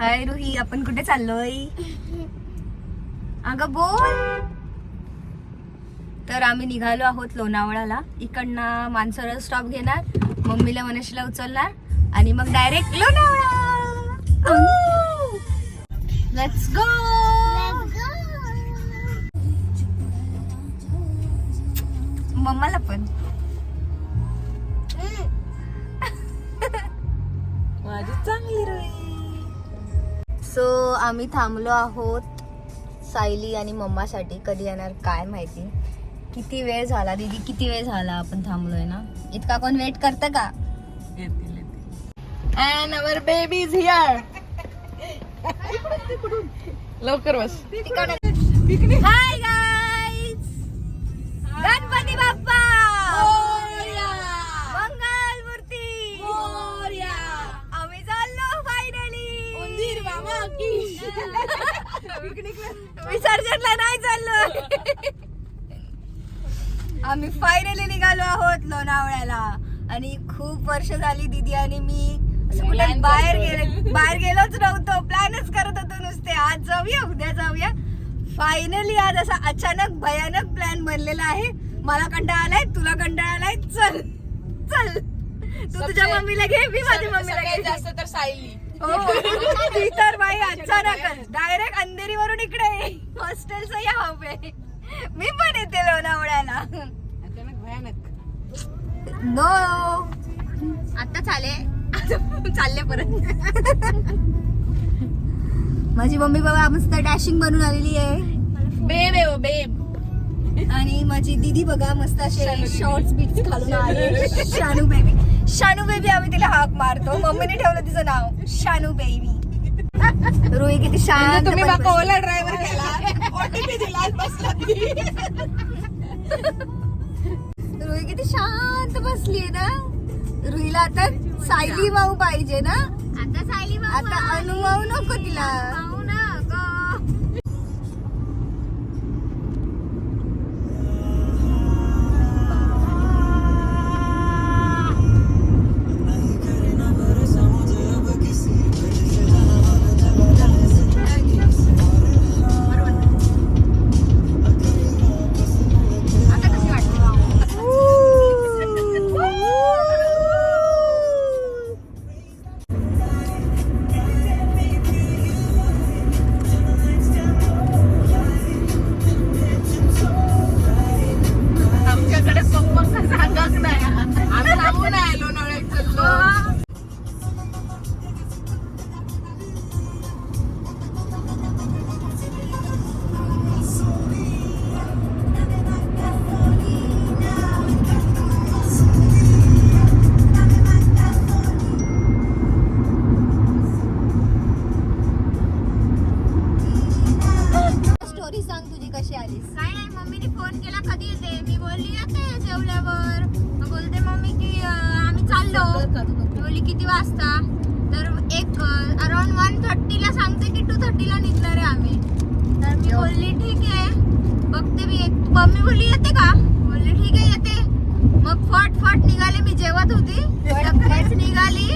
हाय रुही, आपण कुठे चाललोय? अगं बोल. तर आम्ही निघालो आहोत लोणावळ्याला. इकडनं मानसरोवर स्टॉप घेणार, मम्मीला मनीषला उचलणार आणि मग डायरेक्ट लोणावळा. Let's go. मम्माला पण माझी चांगली रुही. सो आम्ही थांबलो आहोत सायली आणि मम्मासाठी. कधी येणार काय माहिती. किती वेळ झाला दीदी, किती वेळ झाला आपण थांबलोय ना. इतका कोण वेट करत का? And our baby is here. लवकर बस. हाय गाईज, गणपती बाप्पा मंगल मूर्ती. आम्ही चाललो फायनली. विसर्जनला नाही चाललो. आम्ही फायनली निघालो आहोत लोणावळ्याला. आणि खूप वर्ष झाली दीदी आणि मी असं कुठे बाहेर गेलोच नव्हतो. प्लॅनच करत होतो नुसते, आज जाऊया उद्या जाऊया. फायनली आज असा अचानक भयानक प्लॅन बनलेला आहे. मला कंटाळा आलाय, तुला कंटाळा आलाय. चल चल, तू तुझ्या मम्मीला घे, मी माझ्या मम्मीला घे. जास्त तर सायली. हो ती तर बाई अचानकच डायरेक्ट अंधेरीवरून इकडे हॉस्टेलचं या हवे. मी पण येते लोणावळ्याला. अचानक भयानक. नो आता चालले परत. माझी मम्मी बाबा मस्त डॅशिंग बनून आलेली आहे. बेब आहे बेब. आणि माझी दीदी बघा मस्त असे शॉर्ट्स बीट्स घालून आले. शानू बेबी, शानू बेबी आम्ही तिला हाक मारतो. मम्मीने ठेवलं तिचं नाव शानू बेबी. रुई किती शांत. तुम्ही बाबा ओला ड्रायव्हर केला, ओटीपी दिला, बसला. रुई किती शांत बसलीये ना. रुईला आता सायली माऊ पाहिजे ना. आता सायली माऊ, आता अनुमाऊ नको तिला. किती वाजता तर अराउंड 1:30 ला सांगते की 2:30 ला निघणार आहे आम्ही. तर मी बोलली ठीक आहे बघते मी. मम्मी बोलली येते का, बोलली ठीक आहे येते. मग फट निघाले. मी जेवत होती, निघाली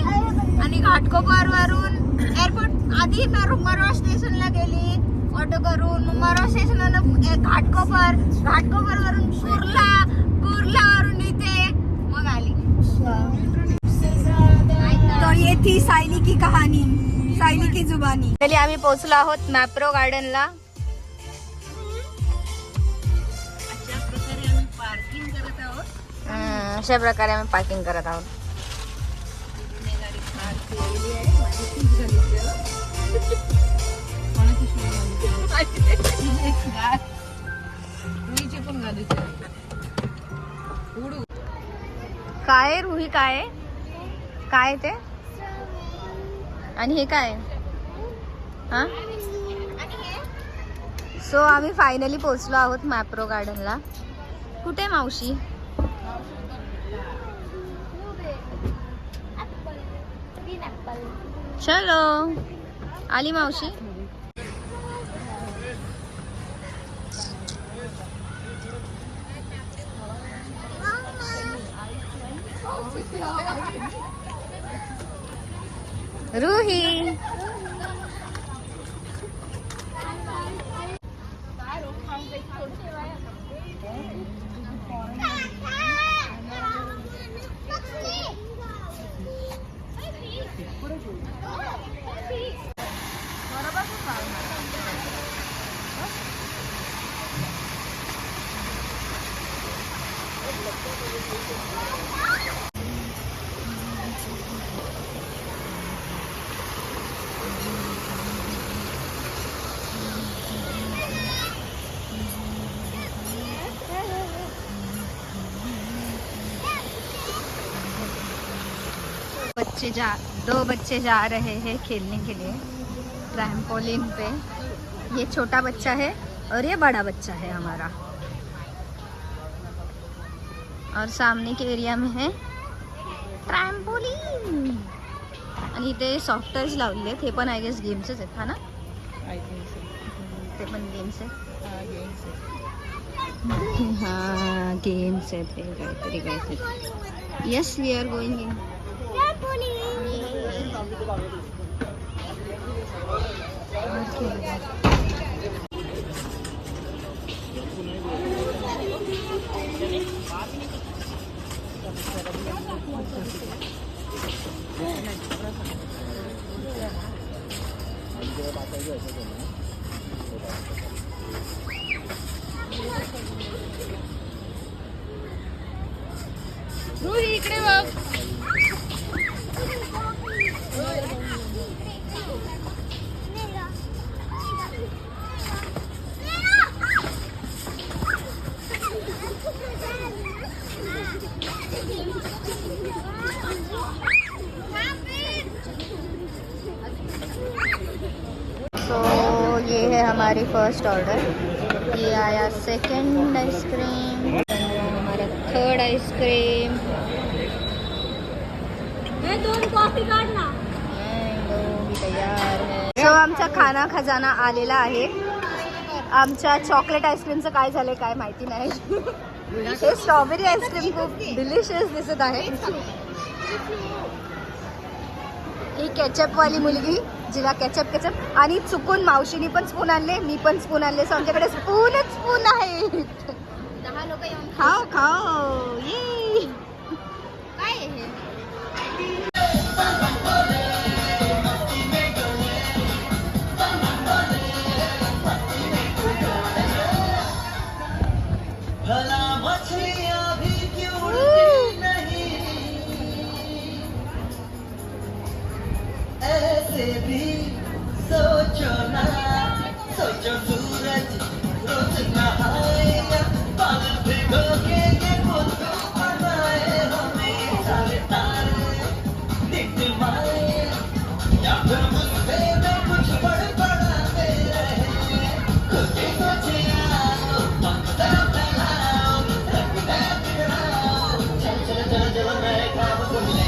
आणि घाटकोपर वरून एअरपोर्ट आधी मरोळा स्टेशनला गेली ऑटो करून. मरोळा स्टेशनला घाटकोपर वरून कुर्ला वरून इथे मग आली. तो ये थी सायली की कहाणी, सायली की जुबानी. चलिए आम्ही पोहोचलो आहोत मॅप्रो गार्डनला. अशा प्रकारे आम्ही पार्किंग करत आहोत. काय रुही, काय काय ते आणि हे काय हा. सो आम्ही फायनली पोहोचलो आहोत मॅप्रो गार्डनला. कुठे मावशी? चलो आली मावशी. रुही दो बच्चे जा रहे हैं खेलने के लिए ट्रैम्पोलिन पे। ये छोटा बच्चा है और ये बड़ा बच्चा है हमारा। और सामने के एरिया में है ट्रॅम्पोलिन आणि इथे सॉफ्ट टॉयज लावले आहेत. हे पण आय गेस गेम्सच आहेत हा ना? ते पण गेम्स आहेत. हां गेम्स आहेत हे काहीतरी. Yes we are going in इकडे बघ. तो ये है हमारी फर्स्ट ऑर्डर. ये आया सेकंड आइसक्रीम, हमारा थर्ड आइसक्रीम. दोन कॉफी काढना. तयार है. तो आमचा खाना खजाना आलेला आहे. आमच्या चॉकलेट आईस्क्रीमचं काय झालं काय माहिती नाही. हे स्ट्रॉबेरी आईस्क्रीम खूप डिलिशियस दिसत आहे. ही केचपवाली मुलगी जिला केचप आणि चुकून मावशीनी पण स्पून आणले, मी पण स्पून आणले. सो आमच्याकडे स्पूनच स्पून आहे. 10 लोक येऊन खाओ खाओ. ये काय आहे सोचो ना, सोचो सूरज रोज नहाएगा, बादल भिगोगे ये फोटो बनाए हमें सारे तारे दिखवाए, या फिर मुझसे में कुछ बड़बड़ाते रहे. खुद ही सोचे आओ, ममता फैलाओ, रखना बिगड़ाओ. चल चल चल चल मैं काम सुन ले.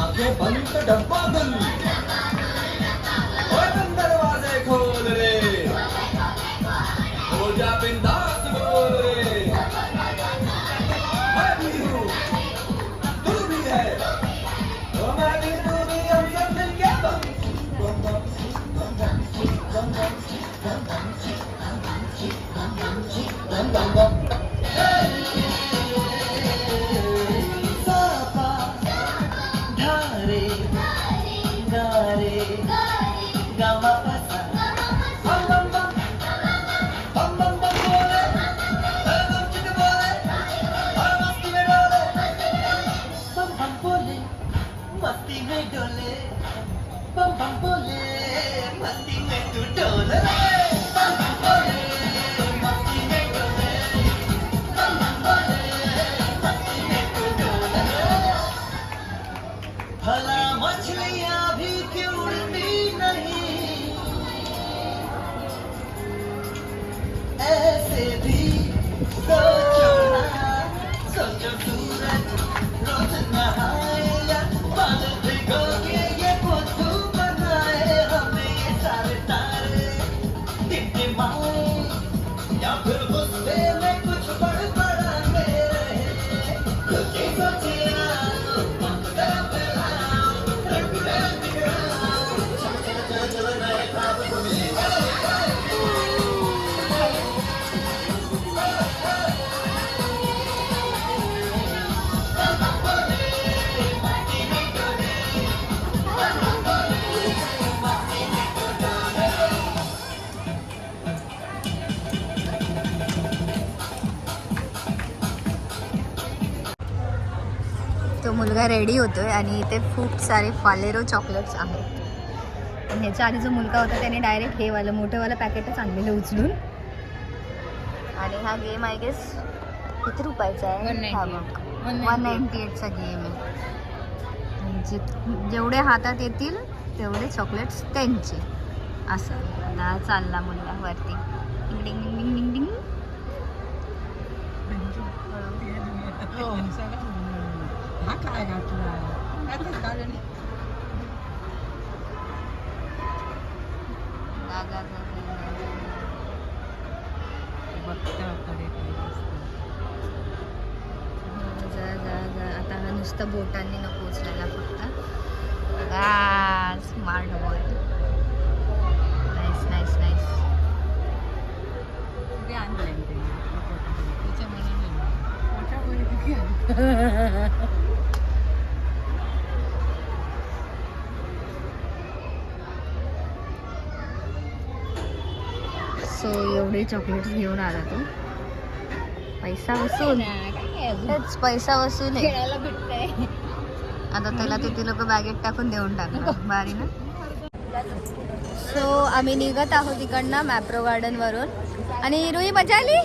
आंखें बंद तो डब्बा बंद. और तुम दरवाजे खोल रे, हो जा बिंदास बोल रे. मैं भी हूँ, तू भी है, तो मैं भी तू भी हम सब मिलके बम बम बम बम बम बम बम. मस्ती में डोले, बम बम बोले, मस्ती में तू डोले. बम बम बोले, मस्ती में डोले, बम बम बोले, मस्ती में तू डोले. भला मछलियाँ भी क्यों उड़ती नहीं, ऐसे भी सोचो ना, सोचो सूरज मुलगा रेडी होतोय आणि इथे खूप सारे फालेरो चॉकलेट्स आहेत. आणि ह्याच्या आधी जो मुलगा होता त्याने डायरेक्ट हे वालं मोठंवालं पॅकेटच आणलेलं उचलून. आणि हा गेम आय गेस किती रुपयाचा आहे? 198चा गेम आहे. जेवढे हातात येतील तेवढे चॉकलेट्स त्यांचे. असं आता चालला मुलगा वरती. डिंग डिंग डिंग डिंग डिंग. हा काय घातला आता हा नुसतं बोटांनी नको उचलायला फक्त. Smart boy. Nice nice nice. So एवढे चॉकलेट्स घेऊन आला तो. पैसा वसूल. हेच पैसा वसूल आहे. खेळायला भेटतंय. आता त्याला ते ती लोक बॅगेत टाकून देऊन टाकलं. भारी ना. सो आम्ही निघत आहोत इकडनं मॅप्रो गार्डन वरून. आणि रुई मजा आली.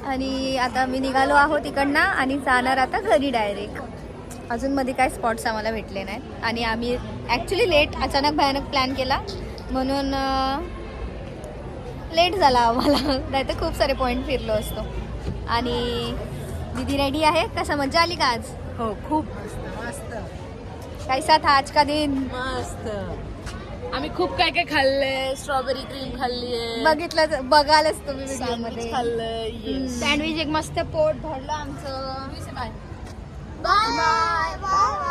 आणि आता आम्ही निघालो आहोत इकडनं आणि जाणार आता घरी डायरेक्ट. अजून मध्ये काय स्पॉट्स आम्हाला भेटले नाहीत. आणि आम्ही ॲक्च्युली लेट अचानक भयानक प्लॅन केला म्हणून लेट झाला आम्हाला. नाही तर खूप सारे पॉईंट फिरलो असतो. आणि दीदी रेडी आहे. कसं मजा आली का आज? हो खूप मस्त. कैसा था आज का दिन? मस्त. आम्ही खूप काय काय खाल्लंय. स्ट्रॉबेरी क्रीम खाल्लीये. बघितलं बघालच तुम्ही व्हिडिओ मध्ये. खाल्लंय. सँडविच एक मस्त पोट भरलं आमचं. Bye bye bye.